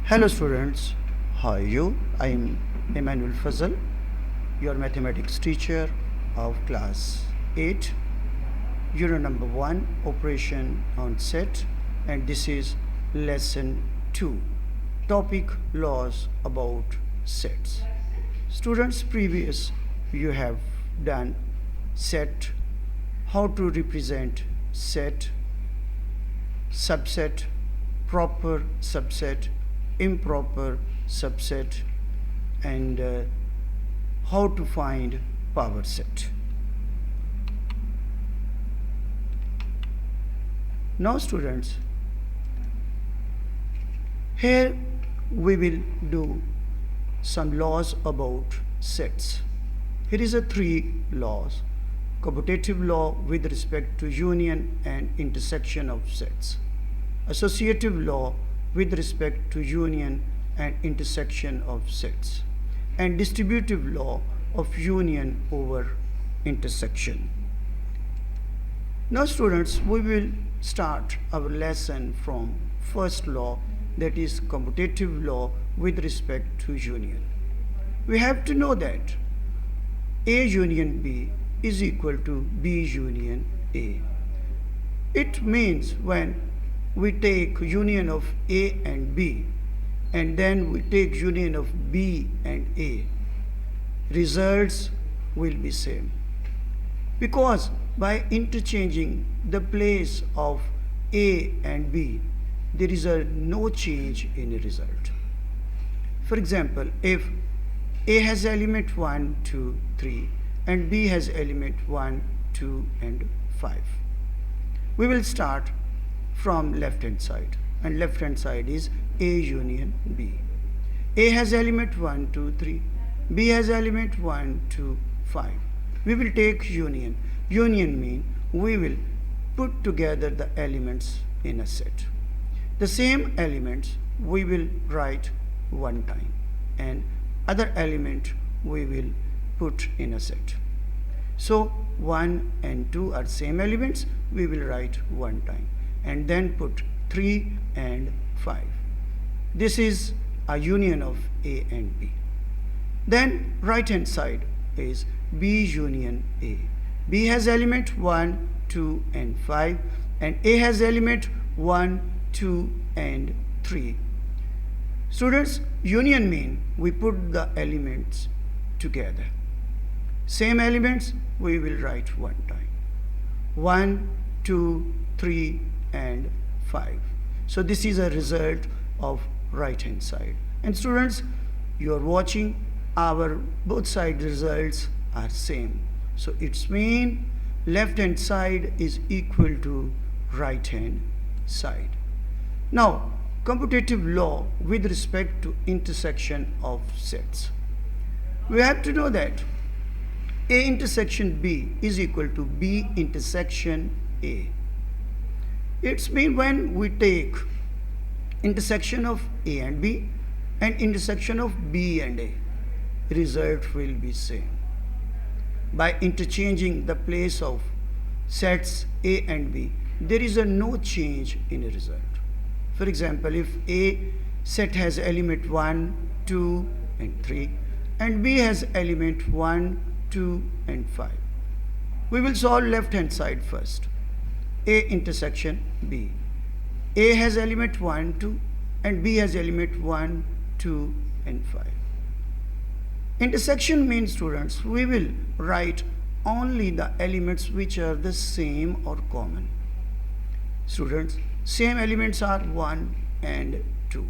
Hello students, how are you? I am Emmanuel Fazal, your mathematics teacher of class 8, unit number 1, operation on set, and this is lesson 2, topic laws about sets. Students, previous you have done set, how to represent set, subset, proper subset, improper subset, and how to find power set. Now students, here we will do some laws about sets. Here is a 3 laws: commutative law with respect to union and intersection of sets, associative law with respect to union and intersection of sets, and distributive law of union over intersection. Now students, we will start our lesson from first law, that is commutative law with respect to union. We have to know that A union B is equal to B union A. It means when we take union of A and B, and then we take union of B and A, results will be same, because by interchanging the place of A and B, there is no change in the result. For example, if A has element 1, 2, 3 and B has element 1, 2 and 5, we will start from left hand side, and left hand side is A union B. A has element 1, 2, 3, B has element 1, 2, 5. We will take union. Union means we will put together the elements in a set. The same elements we will write one time, and other element we will put in a set. So 1 and 2 are same elements, we will write one time, and then put 3 and 5. This is a union of A and B. Then right hand side is B union A. B has element 1, 2 and 5, and A has element 1, 2 and 3. Students, union mean we put the elements together. Same elements we will write one time. 1, 2, 3 and 5. So this is a result of right hand side. And students, you are watching our both side results are same. So it's mean left hand side is equal to right hand side. Now, commutative law with respect to intersection of sets. We have to know that A intersection B is equal to B intersection A. It's mean when we take intersection of A and B and intersection of B and A, result will be same. By interchanging the place of sets A and B, there is no change in the result. For example, if A set has element 1, 2 and 3 and B has element 1, 2 and 5, we will solve left hand side first. A intersection B. A has element 1, 2 and B has element 1, 2 and 5. Intersection means, students, we will write only the elements which are the same or common. Students, same elements are 1 and 2.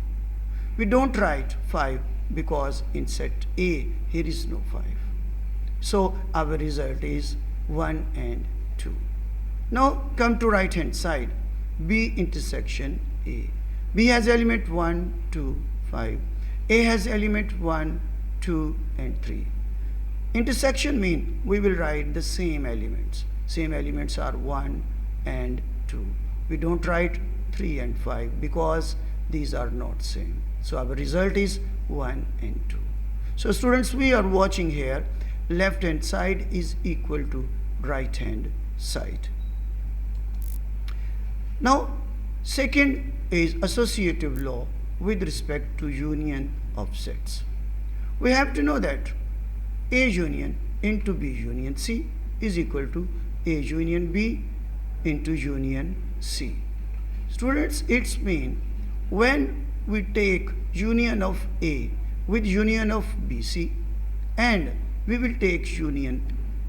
We don't write 5 because in set A here is no 5. So our result is 1 and 2. Now come to right hand side, B intersection A. B has element 1, 2, 5. A has element 1, 2 and 3. Intersection mean we will write the same elements. Same elements are 1 and 2. We don't write 3 and 5 because these are not same. So our result is 1 and 2. So students, we are watching here, left hand side is equal to right hand side. Now second is associative law with respect to union of sets. We have to know that A union into B union C is equal to A union B into union C. Students, it's mean when we take union of A with union of BC, and we will take union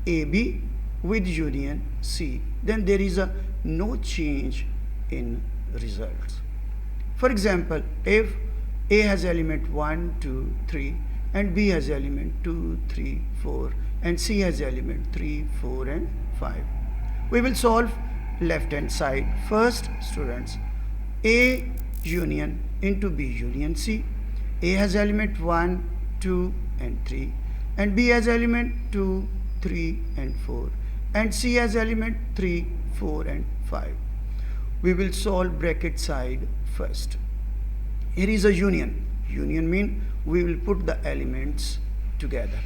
AB with union C, then there is a no change in results. For example, if A has element 1, 2, 3 and B has element 2, 3, 4 and C has element 3, 4 and 5. We will solve left hand side first, students. A union into B union C. A has element 1, 2 and 3 and B has element 2, 3 and 4 and C has element 3, 4 and 5. We will solve bracket side first. Here is a union. Union means we will put the elements together.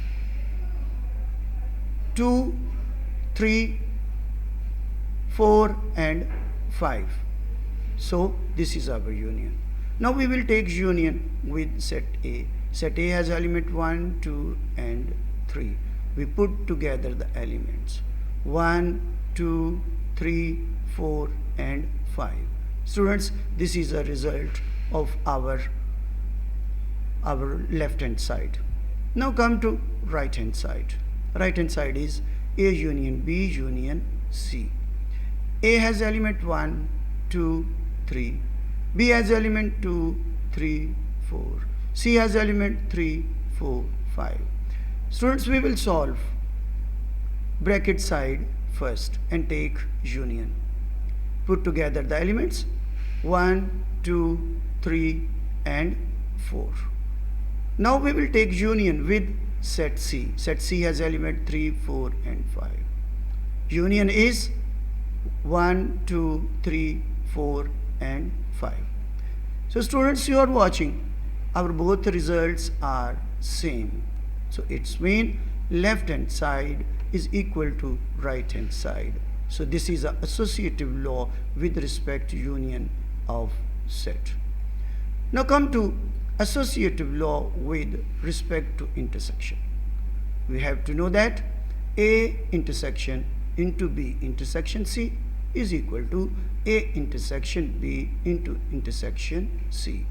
2, 3, 4 and 5. So this is our union. Now we will take union with set A. Set A has element 1, 2 and 3. We put together the elements 1, 2, 3, 4 and 5. Students, this is a result of our left hand side. Now come to right hand side. Right hand side is A union B union C. A has element 1, 2, 3. B has element 2, 3, 4. C has element 3, 4, 5. Students, we will solve bracket side first and take union. Put together the elements 1, 2, 3 and 4. Now we will take union with set C. Set C has element 3, 4 and 5. Union is 1, 2, 3, 4 and 5. So students, you are watching, our both results are same. So it's mean left hand side is equal to right hand side. So this is an associative law with respect to union of set. Now come to associative law with respect to intersection. We have to know that A intersection into B intersection C is equal to A intersection B into intersection C.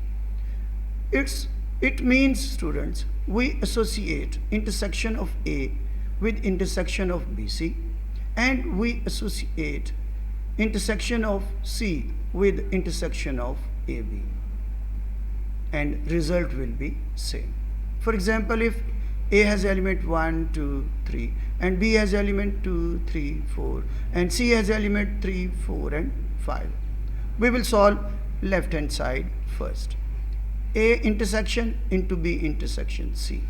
It means, students, we associate intersection of A with intersection of BC and we associate intersection of C with intersection of AB, and result will be same. For example, if A has element 1, 2, 3 and B has element 2, 3, 4 and C has element 3, 4 and 5. We will solve left hand side first. A intersection into B intersection C.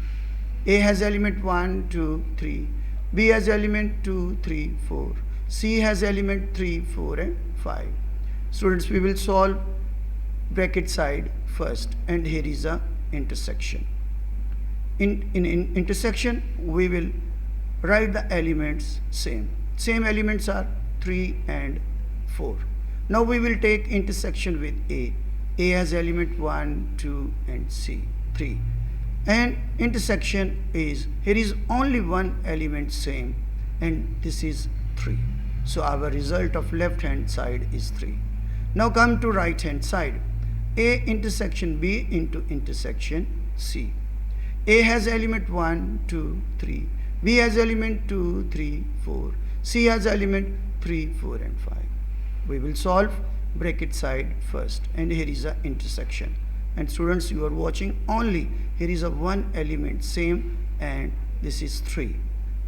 A has element 1, 2, 3. B has element 2, 3, 4. C has element 3, 4 and 5. Students, we will solve bracket side first and here is a intersection. In intersection, we will write the elements same. Same elements are 3 and 4. Now we will take intersection with A. A has element 1, 2 and C, 3. And intersection is, here is only one element same and this is 3. So our result of left hand side is 3. Now come to right hand side. A intersection B into intersection C. A has element 1, 2, 3. B has element 2, 3, 4. C has element 3, 4 and 5. We will solve bracket side first and here is a intersection. And students, you are watching only here is a one element same and this is 3.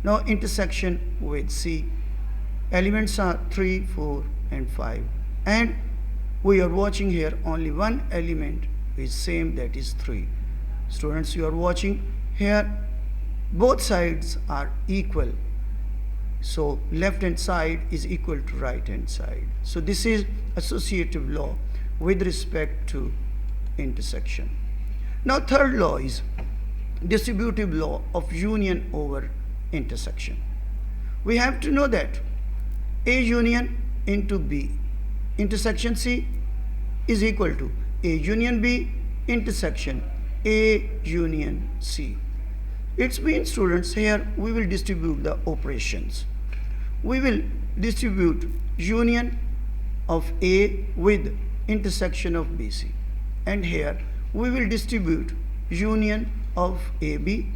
Now intersection with C. Elements are 3, 4 and 5 and we are watching here only one element is same, that is 3. Students, you are watching here both sides are equal. So left hand side is equal to right hand side. So this is associative law with respect to intersection. Now third law is distributive law of union over intersection. We have to know that A union into B intersection C is equal to A union B intersection A union C. It means, students, here we will distribute the operations. We will distribute union of A with intersection of BC, and here we will distribute union of AB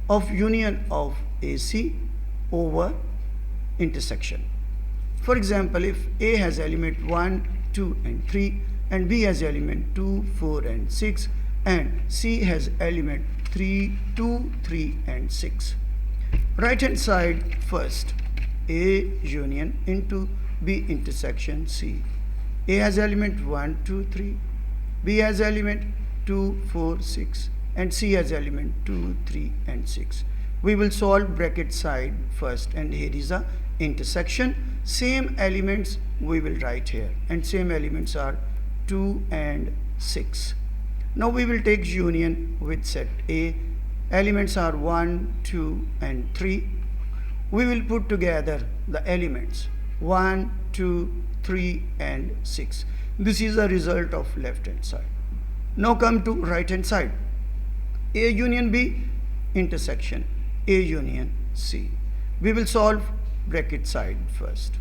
of union of AC over intersection. For example, if A has element 1, 2 and 3 and B has element 2, 4 and 6 and C has element 3, 2, 3 and 6. Right hand side first, A union into B intersection C. A has element 1, 2, 3, B has element 2, 4, 6 and C has element 2, 3 and 6. We will solve bracket side first, and here is a intersection. Same elements we will write here, and same elements are 2 and 6. Now we will take union with set A. Elements are 1, 2 and 3. We will put together the elements 1, 2, 3 and 6. This is the result of left hand side. Now come to right hand side. A union B intersection A union C. We will solve bracket side first.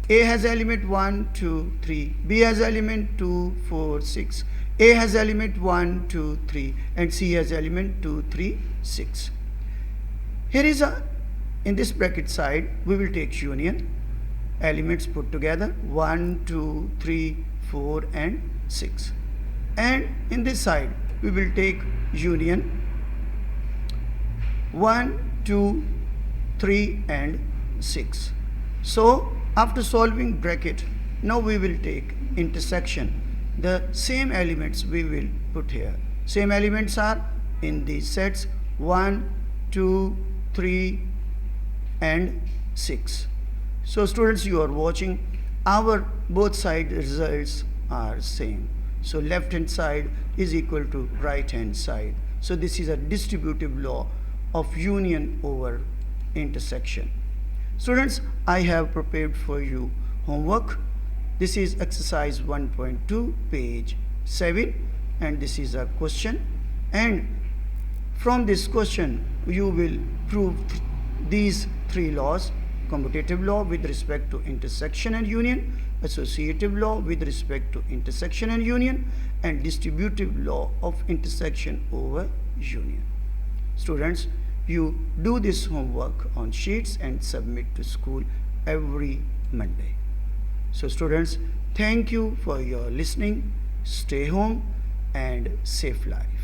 A has element 1, 2, 3. B has element 2, 4, 6. A has element 1, 2, 3 and C has element 2, 3, 6. Here is in this bracket side we will take union. Elements put together 1, 2, 3, 4 and 6. And in this side we will take union 1, 2, 3 and 6. So after solving bracket, now we will take intersection. The same elements we will put here. Same elements are in these sets 1, 2, 3 and 6. So students, you are watching, our both side results are same. So left hand side is equal to right hand side. So this is a distributive law of union over intersection. Students, I have prepared for you homework. This is exercise 1.2 page 7 and this is a question, and from this question you will prove these three laws: commutative law with respect to intersection and union, associative law with respect to intersection and union, and distributive law of intersection over union. Students, you do this homework on sheets and submit to school every Monday. So students, thank you for your listening. Stay home and safe life.